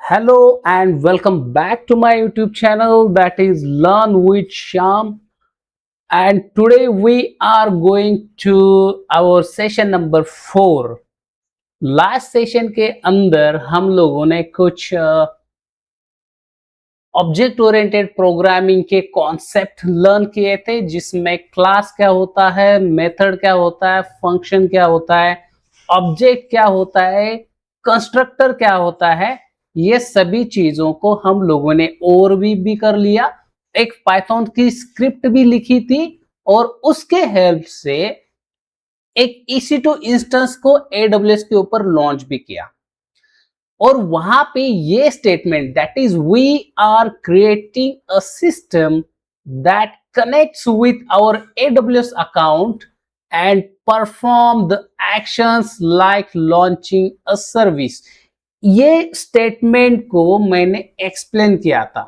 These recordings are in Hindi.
Hello and welcome back to my YouTube channel, that is Learn with Shyam. And today we are going to our session number 4. Last session के अंदर हम लोगों ने कुछ ऑब्जेक्ट ओरिएंटेड प्रोग्रामिंग के कॉन्सेप्ट लर्न किए थे, जिसमें क्लास क्या होता है, मेथड क्या होता है, फंक्शन क्या होता है, ऑब्जेक्ट क्या होता है, कंस्ट्रक्टर क्या होता है। ये सभी चीजों को हम लोगों ने और भी कर लिया। एक पाइथन की स्क्रिप्ट भी लिखी थी और उसके हेल्प से एक EC2 इंस्टेंस को AWS के ऊपर लॉन्च भी किया। और वहां पे ये statement, that is we are creating a system that connects with our AWS account and perform the actions like launching a service. ये स्टेटमेंट को मैंने एक्सप्लेन किया था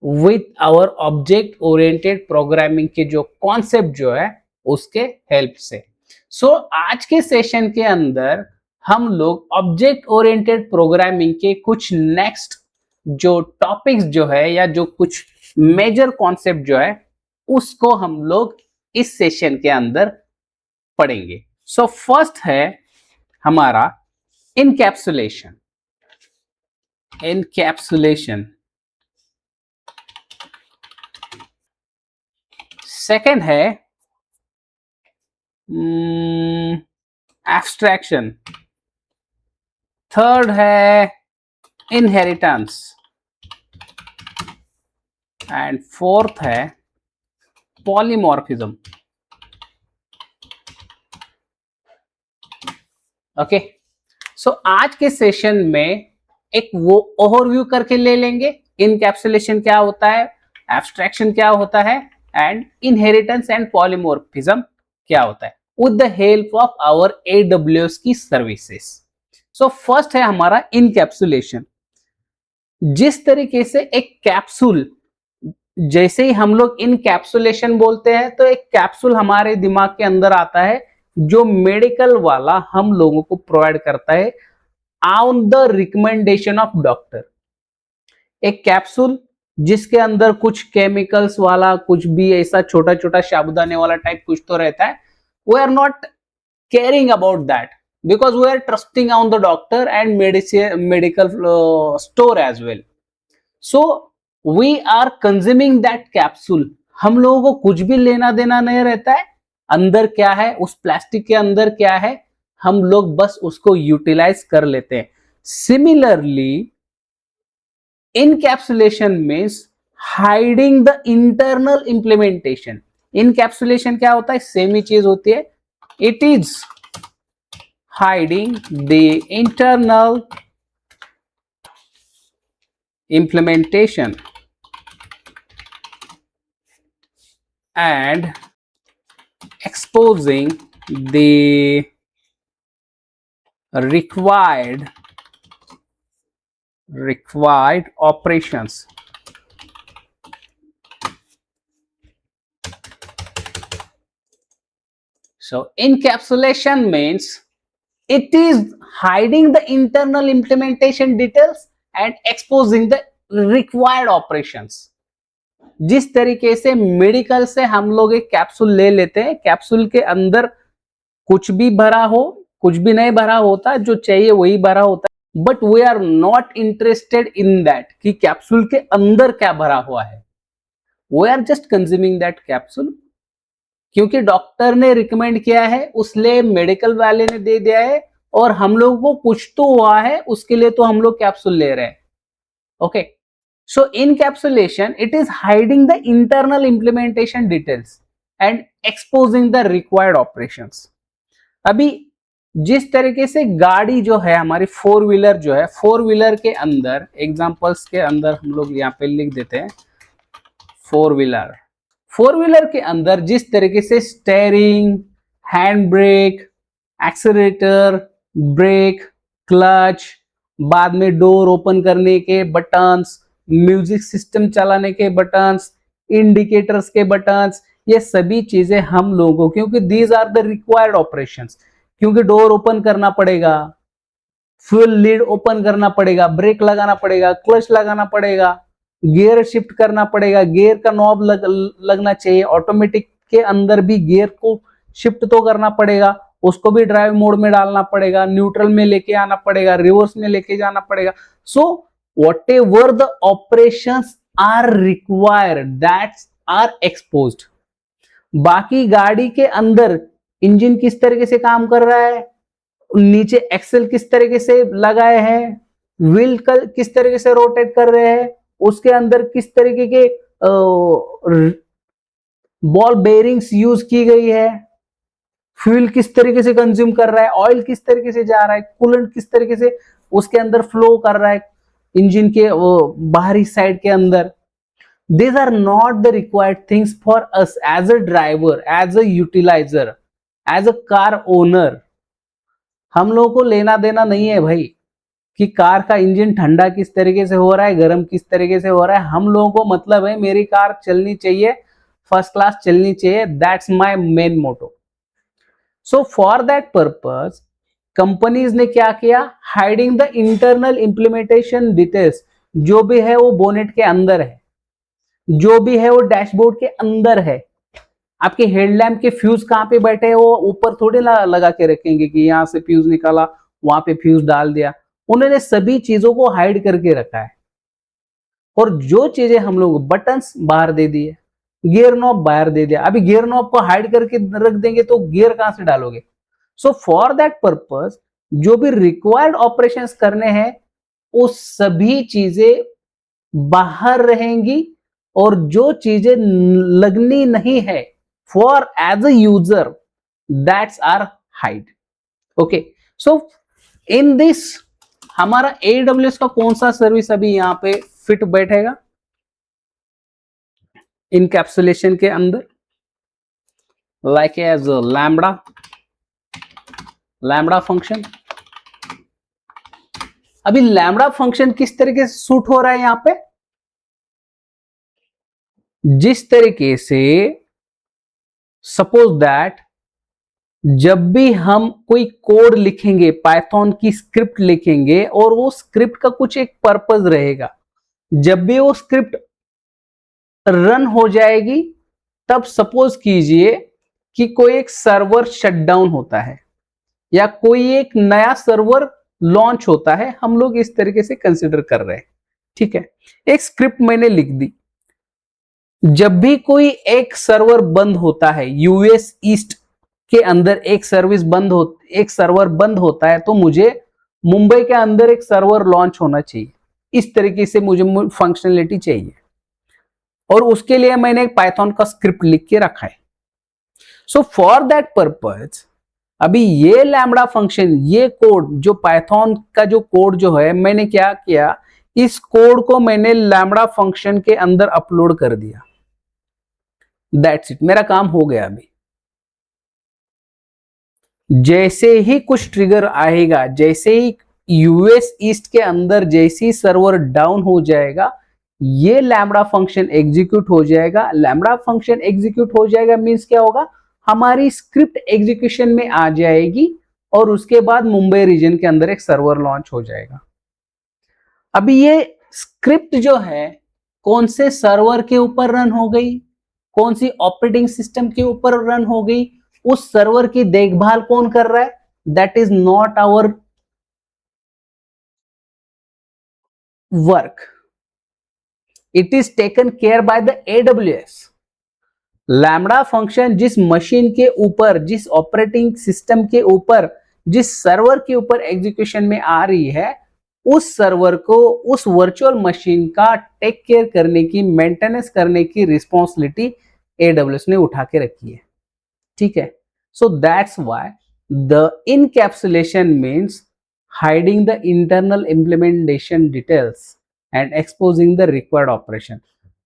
with our object oriented programming के जो कॉन्सेप्ट जो है उसके हेल्प से। सो आज के सेशन के अंदर हम लोग ऑब्जेक्ट ओरिएंटेड प्रोग्रामिंग के कुछ नेक्स्ट जो टॉपिक्स जो है या जो कुछ मेजर कॉन्सेप्ट जो है उसको हम लोग इस सेशन के अंदर पढ़ेंगे। सो फर्स्ट है हमारा इनकैप्सुलेशन। इनकैप्सुलेशन सेकंड है एब्स्ट्रैक्शन, थर्ड है इनहेरिटेंस एंड फोर्थ है पॉलीमॉर्फिज्म। ओके, सो आज के सेशन में एक वो ओवरव्यू करके ले लेंगे, इनकैप्सुलेशन क्या होता है, एब्स्ट्रैक्शन क्या होता है एंड इनहेरिटेंस एंड पॉलीमॉर्फिज्म क्या होता है, with the help of our AWS की सर्विसेज। सो फर्स्ट है हमारा इनकैप्सुलेशन। जिस तरीके से एक कैप्सूल, जैसे ही हम लोग इनकैप्सुलेशन बोलते हैं तो एक कैप्सूल हमारे दिमाग के अंदर आता है जो मेडिकल वाला हम लोगों को प्रोवाइड करता है on the recommendation of doctor. एक कैप्सूल जिसके अंदर कुछ केमिकल्स वाला कुछ भी ऐसा छोटा छोटा साबुदाने वाला टाइप कुछ तो रहता है। We are not caring about that because we are trusting on the doctor and medical store as well. So we are consuming that capsule. हम लोगों को कुछ भी लेना देना नहीं रहता है अंदर क्या है, उस प्लास्टिक के अंदर क्या है, हम लोग बस उसको यूटिलाइज कर लेते हैं। Similarly encapsulation means hiding the internal implementation. Encapsulation क्या होता है, सेम ही चीज होती है। It is hiding the internal implementation and exposing the required operations. So encapsulation means it is hiding the internal implementation details and exposing the required operations. जिस तरीके से मेडिकल से हम लोग एक कैप्सूल ले लेते हैं, कैप्सूल के अंदर कुछ भी भरा हो कुछ भी नहीं भरा होता, जो चाहिए वही भरा होता है, but we are not interested in that कि कैप्सूल के अंदर क्या भरा हुआ है। We are just consuming that capsule क्योंकि डॉक्टर ने रिकमेंड किया है, उसलिए मेडिकल वाले ने दे दिया है और हम लोगों को कुछ तो हुआ है उसके लिए तो हम लोग कैप्सूल ले रहे हैं। Okay, so encapsulation it is hiding the internal implementation details and exposing the required operations. अभी जिस तरीके से गाड़ी जो है हमारी फोर व्हीलर जो है, फोर व्हीलर के अंदर एग्जांपल्स के अंदर हम लोग यहाँ पे लिख देते हैं फोर व्हीलर। फोर व्हीलर के अंदर जिस तरीके से steering, hand brake, accelerator, brake, clutch, बाद में डोर ओपन करने के बटन्स, म्यूजिक सिस्टम चलाने के बटन्स, इंडिकेटर्स के बटन्स, ये सभी चीजें हम लोगों को, क्योंकि these are the required operations, क्योंकि डोर ओपन करना पड़ेगा, फ्यूल लीड ओपन करना पड़ेगा, ब्रेक लगाना पड़ेगा, क्लच लगाना पड़ेगा, गियर शिफ्ट करना पड़ेगा, गियर का नॉब लगना चाहिए, ऑटोमेटिक के अंदर भी गियर को शिफ्ट तो करना पड़ेगा, उसको भी ड्राइव मोड में डालना पड़ेगा, न्यूट्रल में लेके आना पड़ेगा, रिवर्स में लेके जाना पड़ेगा. सो whatever the operations are required that are exposed. बाकी गाड़ी के अंदर इंजन किस तरीके से काम कर रहा है, नीचे एक्सेल किस तरीके से लगाए हैं, व्हील किस तरीके से रोटेट कर रहे हैं, उसके अंदर किस तरीके के बॉल बेरिंग्स यूज की गई है, फ्यूल किस तरीके से कंज्यूम कर रहा है, ऑयल किस तरीके से जा रहा है, कूलेंट किस तरीके से उसके अंदर फ्लो कर रहा है इंजन के बाहरी साइड के अंदर. These are not the required things for us as a driver, as a utilizer, as a car owner. हम लोगों को लेना देना नहीं है भाई कि कार का इंजन ठंडा किस तरीके से हो रहा है, गर्म किस तरीके से हो रहा है. हम लोगों को मतलब है मेरी कार चलनी चाहिए, फर्स्ट क्लास चलनी चाहिए. That's my main motto. So for that purpose companies ने क्या किया, hiding the internal implementation details. जो भी है वो बोनेट के अंदर है, जो भी है वो डैशबोर्ड के अंदर है. आपके हेडलैम्प के फ्यूज कहां पे बैठे हैं वो ऊपर थोड़े लगा के रखेंगे कि यहां से फ्यूज निकाला वहां पे फ्यूज डाल दिया. उन्होंने सभी चीजों को हाइड करके रखा है. और जो चीजें हम लोग बटन्स बाहर दे दिए, गियर नॉब बाहर दे दिया. अभी गियर नॉब को हाइड करके रख देंगे तो गियर कहां से डालोगे. सो फॉर दैट पर्पस जो भी रिक्वायर्ड ऑपरेशंस करने हैं वो सभी चीजें बाहर रहेंगी और जो चीजें लगनी नहीं है for as a user that's are hide. Okay, so in this हमारा AWS का कौन सा सर्विस अभी यहां पे फिट बैठेगा इनकैप्सुलेशन के अंदर, लाइक एज लैम्बडा फंक्शन. अभी लैम्बडा फंक्शन किस तरीके से सूट हो रहा है यहां पे, जिस तरीके से सपोज दैट जब भी हम कोई कोड लिखेंगे, पाइथन की स्क्रिप्ट लिखेंगे और वो स्क्रिप्ट का कुछ एक पर्पस रहेगा, जब भी वो स्क्रिप्ट रन हो जाएगी तब सपोज कीजिए कि कोई एक सर्वर शटडाउन होता है या कोई एक नया सर्वर लॉन्च होता है, हम लोग इस तरीके से कंसिडर कर रहे हैं. ठीक है, एक स्क्रिप्ट मैंने लिख दी. जब भी कोई एक सर्वर बंद होता है, यूएस ईस्ट के अंदर एक सर्वर बंद होता है तो मुझे मुंबई के अंदर एक सर्वर लॉन्च होना चाहिए. इस तरीके से मुझे फंक्शनलिटी चाहिए और उसके लिए मैंने एक पाइथन का स्क्रिप्ट लिख के रखा है. सो फॉर दैट पर्पस अभी ये लैम्बडा फंक्शन, ये कोड जो पाइथन का जो कोड जो है, मैंने क्या किया, इस कोड को मैंने लैम्बडा फंक्शन के अंदर अपलोड कर दिया. दैट्स इट, मेरा काम हो गया. अभी जैसे ही कुछ ट्रिगर आएगा, जैसे ही यूएस ईस्ट के अंदर जैसे ही सर्वर डाउन हो जाएगा, ये लैम्बडा फंक्शन एग्जीक्यूट हो जाएगा. लैम्बडा फंक्शन एग्जीक्यूट हो जाएगा मींस क्या होगा, हमारी स्क्रिप्ट एग्जीक्यूशन में आ जाएगी और उसके बाद मुंबई रीजन के अंदर एक सर्वर लॉन्च हो जाएगा. अभी ये स्क्रिप्ट जो है कौन से सर्वर के ऊपर रन हो गई, कौन सी ऑपरेटिंग सिस्टम के ऊपर रन हो गई, उस सर्वर की देखभाल कौन कर रहा है, that is not our work. It is taken care by the AWS. Lambda function जिस मशीन के ऊपर, जिस ऑपरेटिंग सिस्टम के ऊपर, जिस सर्वर के ऊपर एग्जीक्यूशन में आ रही है, उस सर्वर को, उस वर्चुअल मशीन का टेक केयर करने की, मेंटेनेंस करने की रिस्पॉन्सिबिलिटी AWS ने उठा के रखी है. ठीक है, so that's why the encapsulation means hiding the internal implementation details and exposing the required operation.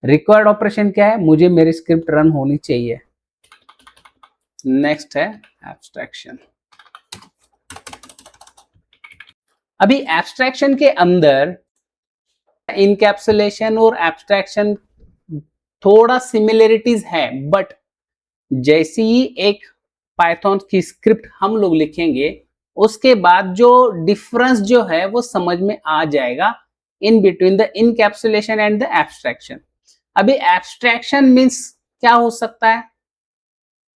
Required operation क्या है, मुझे मेरी स्क्रिप्ट रन होनी चाहिए. नेक्स्ट है एब्स्ट्रैक्शन. अभी एब्स्ट्रैक्शन के अंदर इनकैप्सुलेशन और एब्स्ट्रैक्शन थोड़ा सिमिलरिटीज है, बट जैसी ही एक पाइथन की स्क्रिप्ट हम लोग लिखेंगे उसके बाद जो डिफरेंस जो है वो समझ में आ जाएगा in between the encapsulation and the abstraction. अभी एब्स्ट्रैक्शन मीन्स क्या हो सकता है?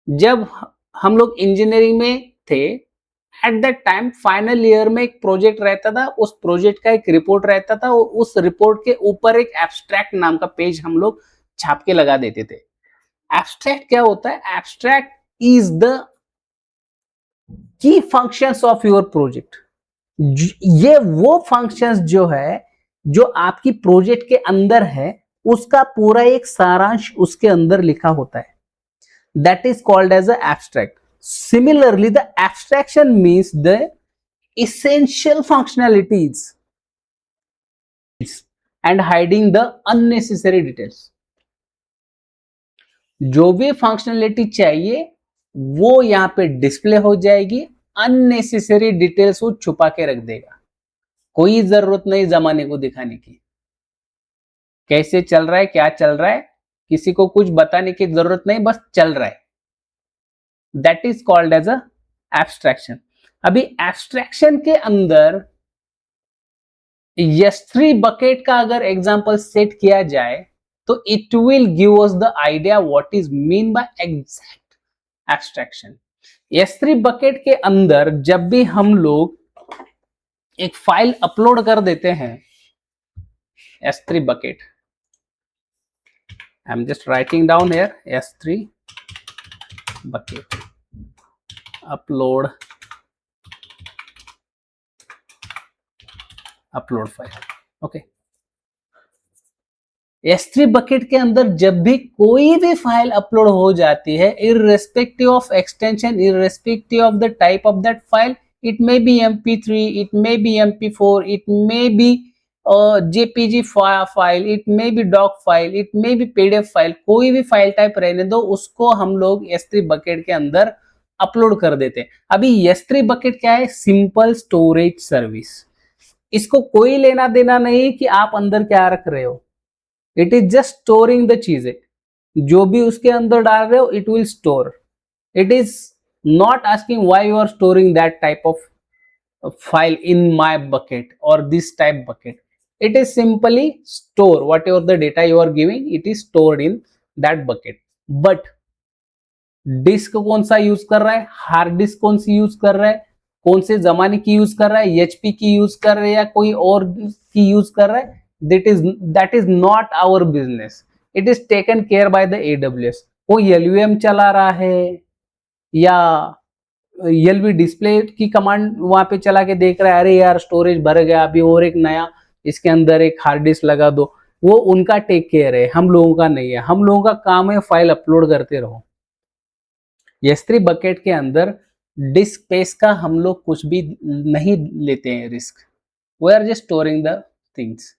जब हम लोग इंजीनियरिंग में थे, at that time final year में एक प्रोजेक्ट रहता था, उस प्रोजेक्ट का एक रिपोर्ट रहता था, उस रिपोर्ट के ऊपर एक एब्स्ट्रैक्ट नाम का पेज हम लोग छाप के लगा देते थे। एब्स्ट्रैक्ट क्या होता है? Abstract is the key functions of your project. ये वो फंक्शंस जो है, जो आपकी प्रोजेक्ट के अंदर है, उसका पूरा एक सारांश उसके अंदर लिखा होता है। That is called as a abstract. Similarly the abstraction means the essential functionalities and hiding the unnecessary details। जो भी फंक्शनलिटी चाहिए वो यहां पे डिस्प्ले हो जाएगी, अननेसेसरी डिटेल्स वो छुपा के रख देगा। कोई जरूरत नहीं जमाने को दिखाने की, कैसे चल रहा है, क्या चल रहा है, किसी को कुछ बताने की जरूरत नहीं, बस चल रहा है। That is called as a abstraction. अभी एब्स्ट्रैक्शन के अंदर S3 बकेट का अगर एग्जांपल सेट किया जाए तो it will give us the idea what is mean by exact abstraction. S3 bucket के अंदर जब भी हम लोग एक फाइल अपलोड कर देते हैं, S3 bucket, I am just writing down here S3 bucket upload file. Okay, S3 bucket के अंदर जब भी कोई भी फाइल अपलोड हो जाती है, irrespective of extension, irrespective of the type of that file, it may be MP3, it may be MP4, it may be JPG file, it may be doc file, it may be PDF file, कोई भी फाइल टाइप रहने दो, उसको हम लोग S3 बकेट के अंदर अपलोड कर देते हैं। अभी S3 बकेट क्या है? Simple storage service. इसको कोई लेना देना नहीं कि आप अंदर क्या रख रहे हो, it is just storing the चीजें, जो भी उसके अंदर डाल रहे हो it will store. It is not asking why you are storing that type of file in my bucket or this type bucket। it is simply store whatever the data you are giving, it is stored in that bucket। but disk कौन सा यूज कर रहा है, हार्ड डिस्क कौन सी यूज कर रहा है, कौन से जमाने की यूज कर रहा है, HP की यूज कर रहा है या कोई और की यूज कर रहा है, that is not our business। it is taken care by the AWS। कोई LUM चला रहा है या LV डिस्प्ले की कमांड वहां पे चला के देख रहा है, अरे यार स्टोरेज भर गया, अभी और एक नया इसके अंदर एक हार्ड डिस्क लगा दो, वो उनका टेक केयर है, हम लोगों का नहीं है। हम लोगों का काम है फाइल अपलोड करते रहो। S3 बकेट के अंदर डिस्क स्पेस का हम लोग कुछ भी नहीं लेते हैं risk, we are just storing the things.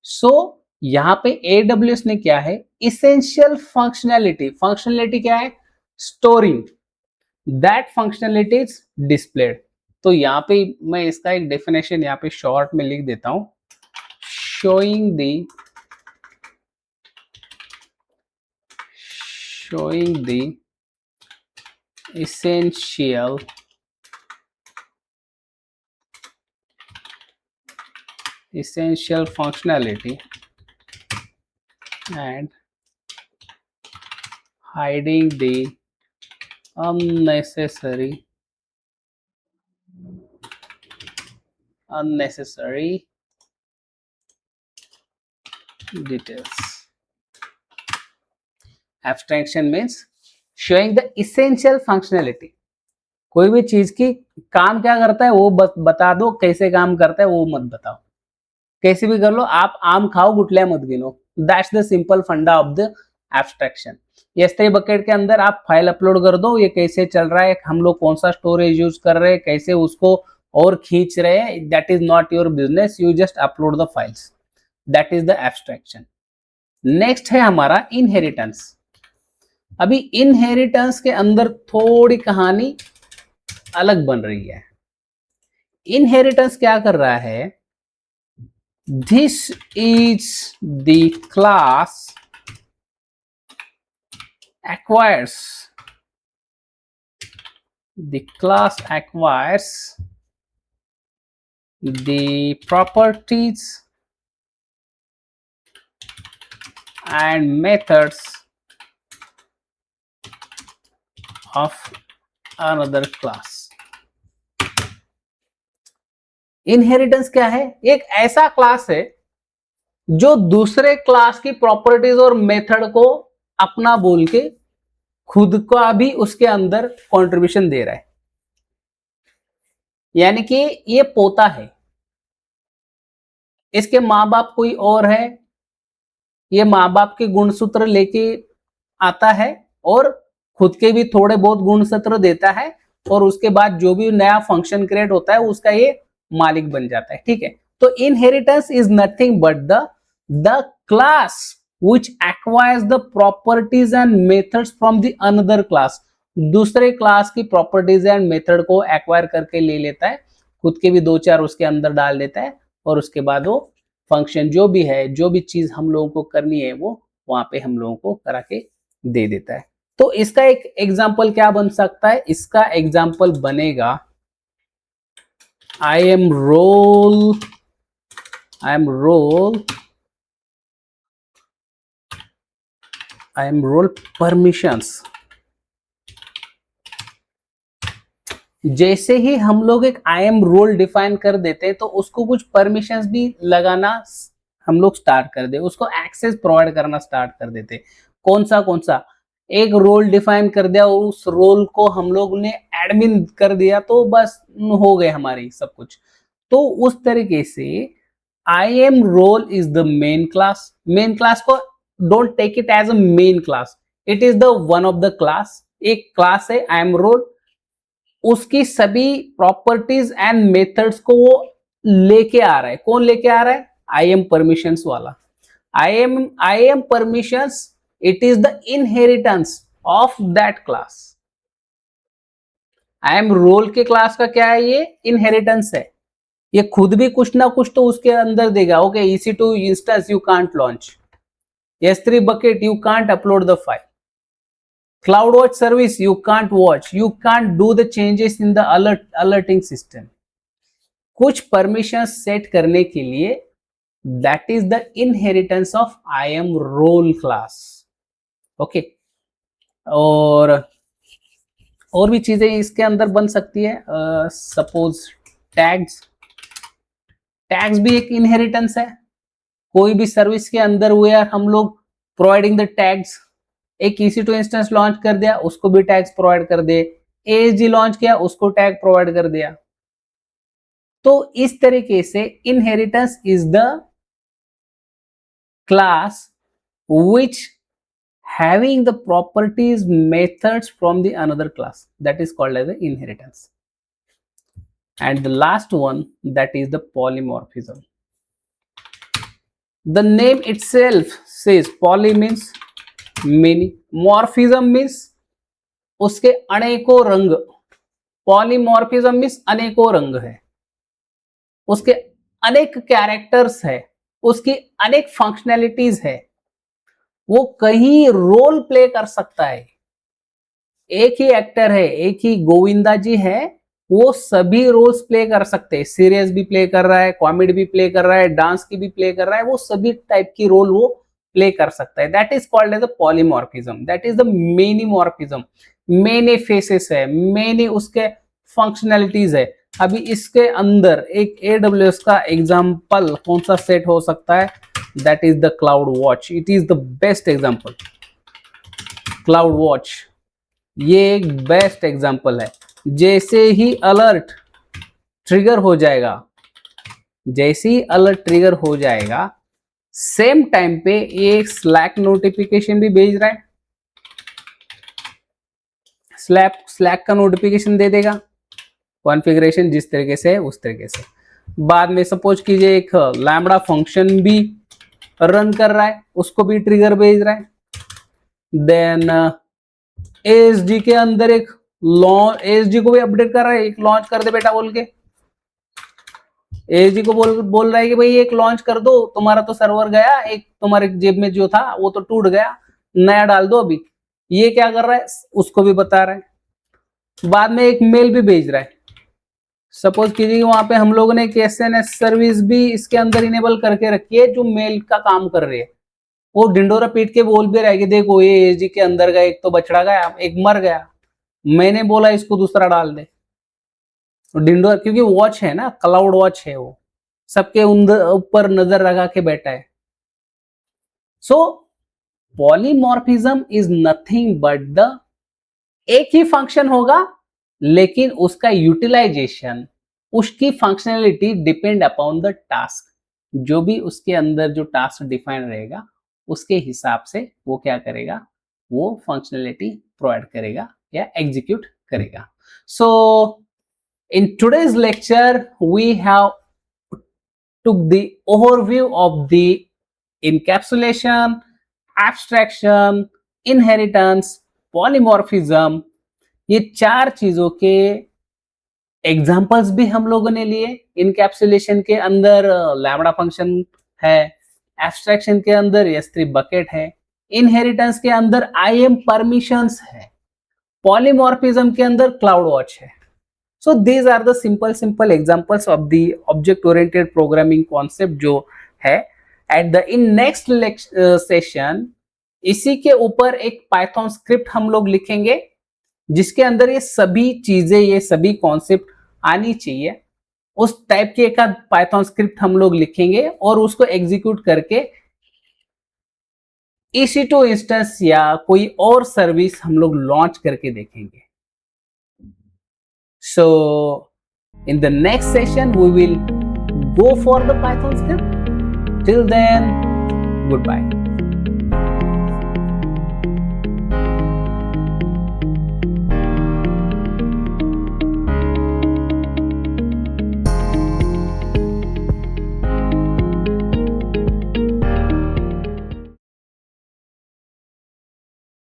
So यहाँ पे AWS ने क्या है, इसेंशियल फंक्शनैलिटी क्या है, storing that functionality is displayed. तो यहाँ पे मैं इसका एक डेफिनेशन यहाँ पे शॉर्ट में लिख देता हूं, showing the essential functionality and hiding the unnecessary details। Abstraction means showing the essential functionality। कोई भी चीज की काम क्या करता है वो बता दो, कैसे काम करता है वो मत बताओ, कैसे भी कर लो, आप आम खाओ गुटलियां मत गिनो। दैट्स द सिंपल फंडा of the abstraction. S3 bucket के अंदर आप फाइल अपलोड कर दो, ये कैसे चल रहा है, हम लोग कौन सा स्टोरेज यूज कर रहे हैं, कैसे उसको और खींच रहे हैं, that is not your business, you just upload the files. That is the abstraction. Next है हमारा इनहेरिटेंस। अभी इनहेरिटेंस के अंदर थोड़ी कहानी अलग बन रही है। इनहेरिटेंस क्या कर रहा है, this is the class acquires the properties and methods of another class. Inheritance क्या है? एक ऐसा क्लास है जो दूसरे क्लास की प्रॉपर्टीज और मेथड को अपना बोल के खुद का भी उसके अंदर कंट्रीब्यूशन दे रहा है। यानी कि ये पोता है, इसके माँ बाप कोई और है, ये माँ बाप के गुणसूत्र लेके आता है और खुद के भी थोड़े बहुत गुणसूत्र देता है, और उसके बाद जो भी नया फंक्शन क्रिएट होता है उसका ये मालिक बन जाता है। ठीक है, तो inheritance is nothing but the class which acquires the properties and methods from the another class. दूसरे क्लास की प्रॉपर्टीज एंड मेथड को एक्वायर करके ले लेता है, खुद के भी दो चार उसके अंदर डाल देता है, और उसके बाद वो फंक्शन जो भी है, जो भी चीज हम लोगों को करनी है वो वहां पे हम लोगों को करा के दे देता है। तो इसका एक एग्जाम्पल क्या बन सकता है? इसका एग्जाम्पल बनेगा आई एम रोल परमिशंस। जैसे ही हम लोग एक आई एम रोल डिफाइन कर देते हैं तो उसको कुछ परमिशंस भी लगाना हम लोग स्टार्ट कर दे, उसको एक्सेस प्रोवाइड करना स्टार्ट कर देते। कौन सा? एक रोल डिफाइन कर दिया और उस रोल को हम लोग ने एडमिन कर दिया तो बस हो गए हमारी सब कुछ। तो उस तरीके से IAM role is the main class. Main class को don't take it as a main class, it is the one of the class. एक क्लास है आई एम रोल, उसकी सभी प्रॉपर्टीज एंड मेथड्स को वो लेके आ रहा है। कौन लेके आ रहा है? आई एम परमिशंस वाला। IAM permissions, it is the inheritance of that class. IAM role के क्लास का क्या है? ये इनहेरिटेंस है। ये खुद भी कुछ ना कुछ तो उसके अंदर देगा। Okay, EC2 instance you can't launch, S3 bucket you can't upload the file, CloudWatch service you can't watch, you can't do the changes in the alerting system. कुछ परमिशंस सेट करने के लिए that is the inheritance of IAM role class. Okay, और भी चीजें इसके अंदर बन सकती है। सपोज टैग्स भी एक इनहेरिटेंस है। कोई भी सर्विस के अंदर हुए हम लोग प्रोवाइडिंग द टैग्स। एक EC2 इंस्टेंस लॉन्च कर दिया, उसको भी टैग्स प्रोवाइड कर दे। ASG लॉन्च किया, उसको टैग प्रोवाइड कर दिया। तो इस तरीके से inheritance is the class which having the properties methods from the another class, that is called as the inheritance. And the last one, that is the polymorphism. The name itself says poly means many, morphism means उसके अनेकों रंग। पॉलीमॉर्फिज्म मीन्स अनेकों रंग है, उसके अनेक कैरेक्टर्स है, उसकी अनेक फंक्शनैलिटीज है, वो कहीं रोल प्ले कर सकता है। एक ही एक्टर है, एक ही गोविंदा जी है, वो सभी रोल्स प्ले कर सकते हैं। सीरियस भी प्ले कर रहा है, कॉमेडी भी प्ले कर रहा है, डांस की भी प्ले कर रहा है, वो सभी टाइप की रोल वो प्ले कर सकता है। That is called as a polymorphism. That is the manymorphism. Many faces है, मेनी उसके फंक्शनैलिटीज है। अभी इसके अंदर एक AWS का एग्जांपल कौन सा सेट हो सकता है? That is the cloud watch. It is the best example. Cloud watch ये एक बेस्ट एग्जांपल है। जैसे ही अलर्ट ट्रिगर हो जाएगा, जैसे ही अलर्ट ट्रिगर हो जाएगा, सेम टाइम पे ये स्लैक नोटिफिकेशन भी भेज रहा है। स्लैक का नोटिफिकेशन दे देगा, कॉन्फ़िगरेशन जिस तरीके से है उस तरीके से। बाद में सपोज कीजिए एक लैम्बडा फंक्शन भी रन कर रहा है, उसको भी ट्रिगर भेज रहा है। देन ASG के अंदर एक लॉन्च, ASG को भी अपडेट कर रहा है, एक लॉन्च कर दे बेटा बोल के। ASG को बोल रहा है कि भाई एक लॉन्च कर दो, तुम्हारा तो सर्वर गया, एक तुम्हारे जेब में जो था वो तो टूट गया, नया डाल दो अभी। ये क्या कर रहा है? उसको भी बता रहा है। बाद में एक मेल भी भेज रहा है, सपोज कीजिए वहां पे हम लोगों ने एक एसएनएस सर्विस भी इसके अंदर इनेबल करके रखी है जो मेल का काम कर रही है। वो डिंडोरा पीट के बोल भी रहा है कि देखो ये एजी के अंदर का एक तो बछड़ा गया, एक मर गया, मैंने बोला इसको दूसरा डाल दे। डिंडोरा क्योंकि वॉच है ना, क्लाउड वॉच है, वो सबके ऊपर नजर लगा के बैठा है। So polymorphism is nothing but the एक ही फंक्शन होगा लेकिन उसका यूटिलाइजेशन, उसकी functionality depend upon the task. जो भी उसके अंदर जो टास्क डिफाइन रहेगा उसके हिसाब से वो क्या करेगा, वो फंक्शनैलिटी प्रोवाइड करेगा या एग्जीक्यूट करेगा। So in today's lecture we have took the overview of the encapsulation, abstraction, inheritance, polymorphism। ये चार चीजों के एग्जाम्पल्स भी हम लोगों ने लिए। इनकैप्सुलेशन के अंदर लैम्बडा फंक्शन है, एब्स्ट्रैक्शन के अंदर S3 बकेट है, इनहेरिटेंस के अंदर IAM परमिशंस है, पॉलीमॉर्फिज्म के अंदर क्लाउड वॉच है। So these are the simple examples of the object oriented programming concept जो है। and the in next session इसी के ऊपर एक पाइथन स्क्रिप्ट हम लोग लिखेंगे जिसके अंदर ये सभी चीजें, ये सभी कॉन्सेप्ट आनी चाहिए। उस टाइप की एक पाइथन स्क्रिप्ट हम लोग लिखेंगे और उसको एग्जीक्यूट करके EC2 इंस्टेंस या कोई और सर्विस हम लोग लॉन्च करके देखेंगे। So in the next session we will go for the Python script. Till then, goodbye.